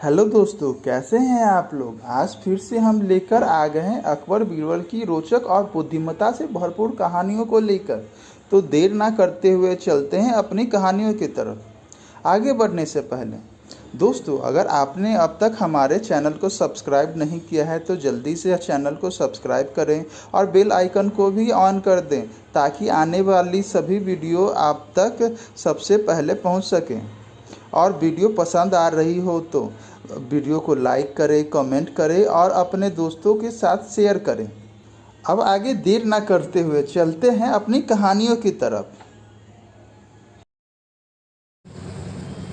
Hello दोस्तों, कैसे हैं आप लोग। आज फिर से हम लेकर आ गए हैं अकबर बीरबल की रोचक और बुद्धिमत्ता से भरपूर कहानियों को लेकर। तो देर ना करते हुए चलते हैं अपनी कहानियों की तरफ। आगे बढ़ने से पहले दोस्तों, अगर आपने अब तक हमारे चैनल को सब्सक्राइब नहीं किया है तो जल्दी से चैनल को सब्सक्राइब करें और बेल आइकन को भी ऑन कर दें ताकि आने वाली सभी वीडियो आप तक सबसे पहले पहुंच सकें। और वीडियो पसंद आ रही हो तो वीडियो को लाइक करें, कमेंट करें और अपने दोस्तों के साथ शेयर करें। अब आगे देर ना करते हुए चलते हैं अपनी कहानियों की तरफ।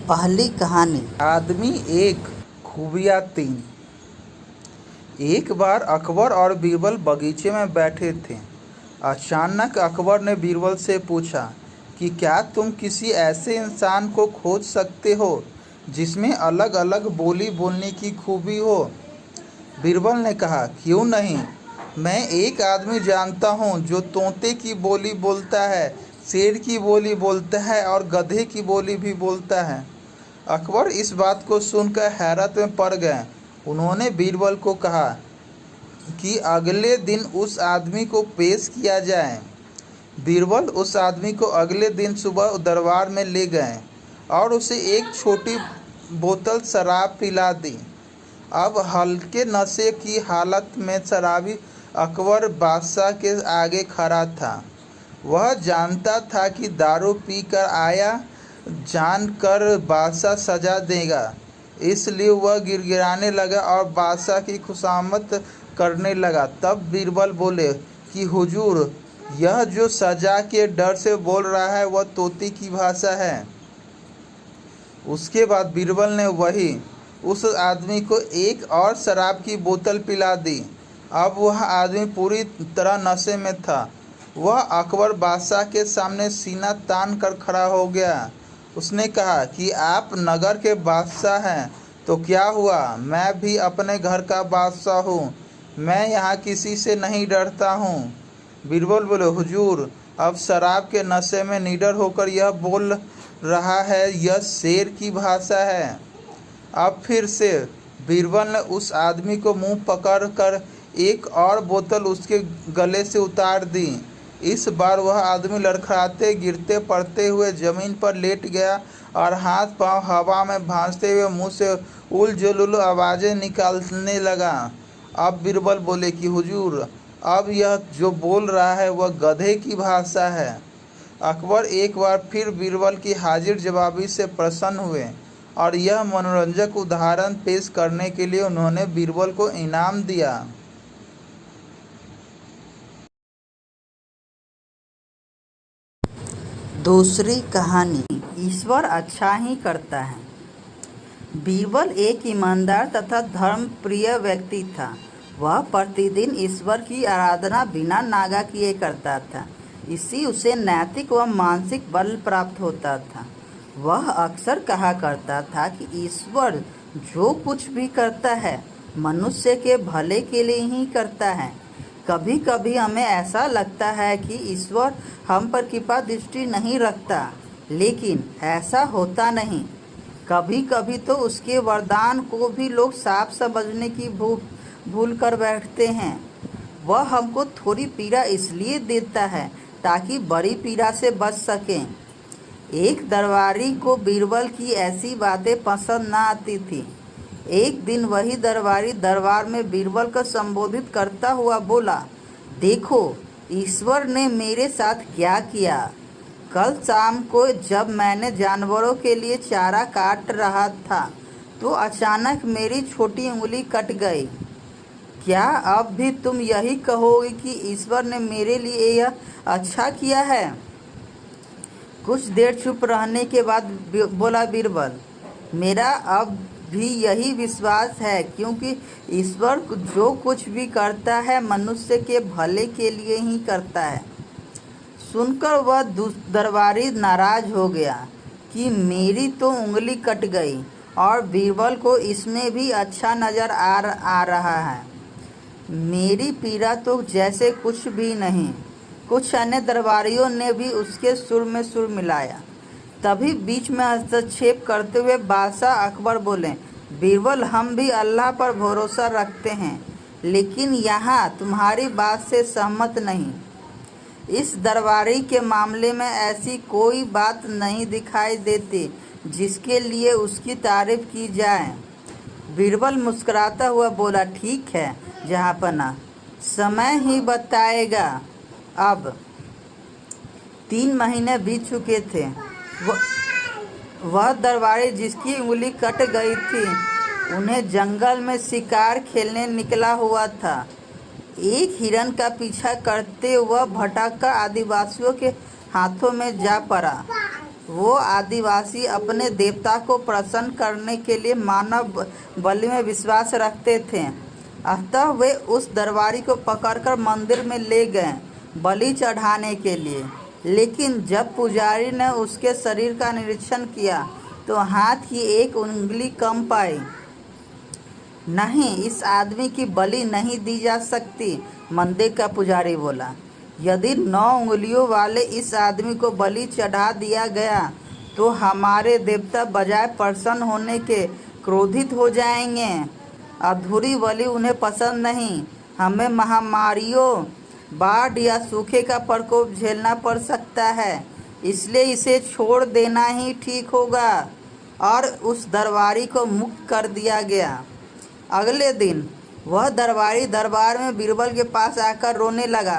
पहली कहानी। आदमी एक, खूबियाँ तीन। एक बार अकबर और बीरबल बगीचे में बैठे थे। अचानक अकबर ने बीरबल से पूछा कि क्या तुम किसी ऐसे इंसान को खोज सकते हो जिसमें अलग अलग बोली बोलने की खूबी हो। बीरबल ने कहा, क्यों नहीं, मैं एक आदमी जानता हूँ जो तोते की बोली बोलता है, शेर की बोली बोलता है और गधे की बोली भी बोलता है। अकबर इस बात को सुनकर हैरत में पड़ गए। उन्होंने बीरबल को कहा कि अगले दिन उस आदमी को पेश किया जाए। बीरबल उस आदमी को अगले दिन सुबह दरबार में ले गए और उसे एक छोटी बोतल शराब पिला दी। अब हल्के नशे की हालत में शराबी अकबर बादशाह के आगे खड़ा था। वह जानता था कि दारू पी कर आया जानकर बादशाह सजा देगा, इसलिए वह गिड़गिड़ाने लगा और बादशाह की खुशामद करने लगा। तब बीरबल बोले कि हुजूर, यह जो सजा के डर से बोल रहा है वह तोते की भाषा है। उसके बाद बीरबल ने वही उस आदमी को एक और शराब की बोतल पिला दी। अब वह आदमी पूरी तरह नशे में था। वह अकबर बादशाह के सामने सीना तान कर खड़ा हो गया। उसने कहा कि आप नगर के बादशाह हैं तो क्या हुआ, मैं भी अपने घर का बादशाह हूँ। मैं यहाँ किसी से नहीं डरता हूँ। बीरबल बोले, हुजूर, अब शराब के नशे में निडर होकर यह बोल रहा है, यह शेर की भाषा है। अब फिर से बीरबल ने उस आदमी को मुंह पकड़ कर एक और बोतल उसके गले से उतार दी। इस बार वह आदमी लड़खड़ाते गिरते पड़ते हुए जमीन पर लेट गया और हाथ पांव हवा में भांजते हुए मुंह से उल आवाज़ें निकालने लगा। अब बीरबल बोले कि हुजूर, अब यह जो बोल रहा है वह गधे की भाषा है। अकबर एक बार फिर बीरबल की हाजिर जवाबी से प्रसन्न हुए और यह मनोरंजक उदाहरण पेश करने के लिए उन्होंने बीरबल को इनाम दिया। दूसरी कहानी। ईश्वर अच्छा ही करता है। बीरबल एक ईमानदार तथा धर्मप्रिय व्यक्ति था। वह प्रतिदिन ईश्वर की आराधना बिना नागा किए करता था। इससे उसे नैतिक व मानसिक बल प्राप्त होता था। वह अक्सर कहा करता था कि ईश्वर जो कुछ भी करता है मनुष्य के भले के लिए ही करता है। कभी कभी हमें ऐसा लगता है कि ईश्वर हम पर कृपा दृष्टि नहीं रखता, लेकिन ऐसा होता नहीं। कभी कभी तो उसके वरदान को भी लोग साफ समझने की भूल कर बैठते हैं। वह हमको थोड़ी पीड़ा इसलिए देता है ताकि बड़ी पीड़ा से बच सकें। एक दरबारी को बीरबल की ऐसी बातें पसंद ना आती थी। एक दिन वही दरबारी दरबार में बीरबल को संबोधित करता हुआ बोला, देखो ईश्वर ने मेरे साथ क्या किया। कल शाम को जब मैंने जानवरों के लिए चारा काट रहा था तो अचानक मेरी छोटी उंगली कट गई। क्या अब भी तुम यही कहोगे कि ईश्वर ने मेरे लिए यह अच्छा किया है। कुछ देर चुप रहने के बाद बोला बीरबल, मेरा अब भी यही विश्वास है, क्योंकि ईश्वर जो कुछ भी करता है मनुष्य के भले के लिए ही करता है। सुनकर वह दरबारी नाराज हो गया कि मेरी तो उंगली कट गई और बीरबल को इसमें भी अच्छा नजर आ रहा है। मेरी पीड़ा तो जैसे कुछ भी नहीं। कुछ अन्य दरबारियों ने भी उसके सुर में सुर मिलाया। तभी बीच में हस्तक्षेप करते हुए बादशाह अकबर बोले, बीरबल, हम भी अल्लाह पर भरोसा रखते हैं, लेकिन यहाँ तुम्हारी बात से सहमत नहीं। इस दरबारी के मामले में ऐसी कोई बात नहीं दिखाई देती जिसके लिए उसकी तारीफ की जाए। बीरबल मुस्कुराता हुआ बोला, ठीक है जहाँपनाह, समय ही बताएगा। अब 3 महीने बीत चुके थे। वह दरबारी जिसकी उंगली कट गई थी उन्हें जंगल में शिकार खेलने निकला हुआ था। एक हिरन का पीछा करते वह भटक कर आदिवासियों के हाथों में जा पड़ा। वो आदिवासी अपने देवता को प्रसन्न करने के लिए मानव बलि में विश्वास रखते थे। अतः वे उस दरबारी को पकड़कर मंदिर में ले गए बलि चढ़ाने के लिए। लेकिन जब पुजारी ने उसके शरीर का निरीक्षण किया तो हाथ की एक उंगली कम पाई। नहीं, इस आदमी की बलि नहीं दी जा सकती, मंदिर का पुजारी बोला। यदि 9 उंगलियों वाले इस आदमी को बलि चढ़ा दिया गया तो हमारे देवता बजाय प्रसन्न होने के क्रोधित हो जाएंगे। अधूरी बलि उन्हें पसंद नहीं। हमें महामारियों, बाढ़ या सूखे का प्रकोप झेलना पड़ सकता है, इसलिए इसे छोड़ देना ही ठीक होगा। और उस दरबारी को मुक्त कर दिया गया। अगले दिन वह दरबारी दरबार में बीरबल के पास आकर रोने लगा।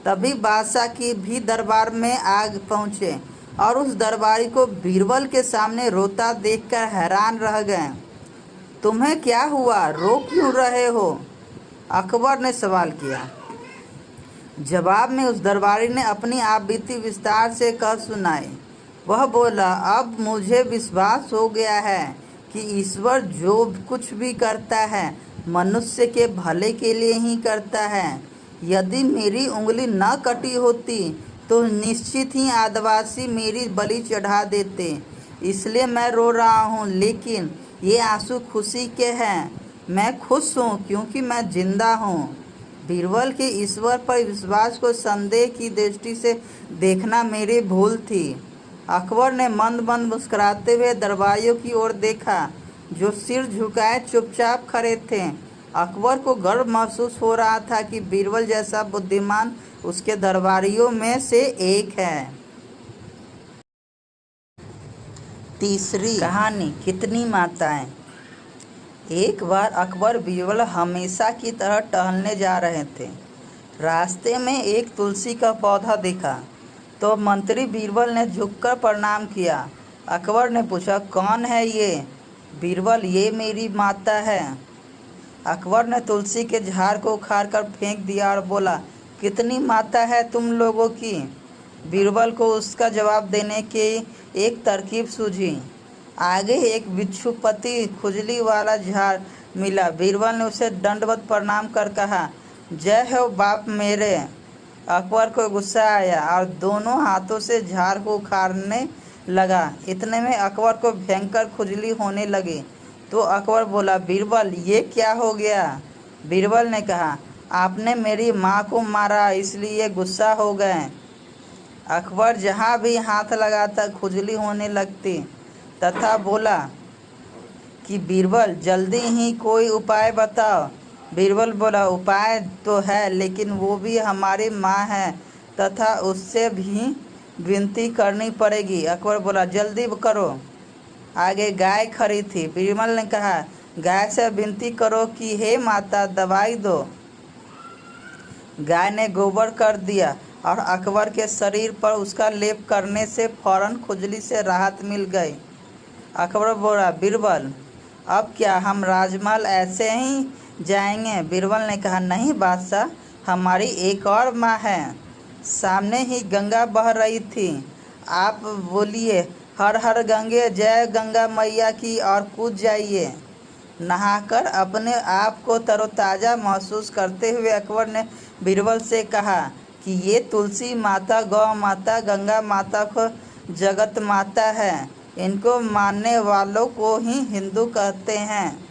तभी बादशाह की भी दरबार में आग पहुँचे और उस दरबारी को बीरबल के सामने रोता देखकर हैरान रह गए। तुम्हें क्या हुआ, रो क्यों रहे हो? अकबर ने सवाल किया। जवाब में उस दरबारी ने अपनी आपबीती विस्तार से कह सुनाई। वह बोला, अब मुझे विश्वास हो गया है कि ईश्वर जो कुछ भी करता है मनुष्य के भले के लिए ही करता है। यदि मेरी उंगली न कटी होती तो निश्चित ही आदिवासी मेरी बलि चढ़ा देते। इसलिए मैं रो रहा हूँ, लेकिन ये आंसू खुशी के हैं। मैं खुश हूँ क्योंकि मैं जिंदा हूँ। बीरबल के ईश्वर पर विश्वास को संदेह की दृष्टि से देखना मेरी भूल थी। अकबर ने मंद मंद मुस्कुराते हुए दरबारियों की ओर देखा जो सिर झुकाए चुपचाप खड़े थे। अकबर को गर्व महसूस हो रहा था कि बीरबल जैसा बुद्धिमान उसके दरबारियों में से एक है। तीसरी कहानी, कितनी माताएं। एक बार अकबर बीरबल हमेशा की तरह टहलने जा रहे थे। रास्ते में एक तुलसी का पौधा दिखा तो मंत्री बीरबल ने झुककर प्रणाम किया। अकबर ने पूछा, कौन है ये? बीरबल, ये मेरी माता है। अकबर ने तुलसी के झाड़ को उखाड़कर फेंक दिया और बोला, कितनी माता है तुम लोगों की? बीरबल को उसका जवाब देने की एक तरकीब सूझी। आगे एक बिच्छुपति खुजली वाला झाड़ मिला। बीरबल ने उसे दंडवत प्रणाम कर कहा, जय हो बाप मेरे। अकबर को गुस्सा आया और दोनों हाथों से झाड़ को उखाड़ने लगा। इतने में अकबर को भयंकर खुजली होने लगी तो अकबर बोला, बीरबल, ये क्या हो गया? बीरबल ने कहा, आपने मेरी माँ को मारा इसलिए गुस्सा हो गए। अकबर जहाँ भी हाथ लगाता खुजली होने लगती तथा बोला कि बीरबल, जल्दी ही कोई उपाय बताओ। बीरबल बोला, उपाय तो है, लेकिन वो भी हमारी माँ है तथा उससे भी विनती करनी पड़ेगी। अकबर बोला, जल्दी करो। आगे गाय खड़ी थी। बीरबल ने कहा, गाय से विनती करो कि हे माता, दवाई दो। गाय ने गोबर कर दिया और अकबर के शरीर पर उसका लेप करने से फौरन खुजली से राहत मिल गई। अकबर बोला, बीरबल, अब क्या हम राजमहल ऐसे ही जाएंगे? बीरबल ने कहा, नहीं बादशाह, हमारी एक और माँ है। सामने ही गंगा बह रही थी। आप बोलिए, हर हर गंगे, जय गंगा मैया की, और कूद जाइए। नहाकर अपने आप को तरोताज़ा महसूस करते हुए अकबर ने बीरबल से कहा कि ये तुलसी माता, गौ माता, गंगा माता को जगत माता है। इनको मानने वालों को ही हिंदू कहते हैं।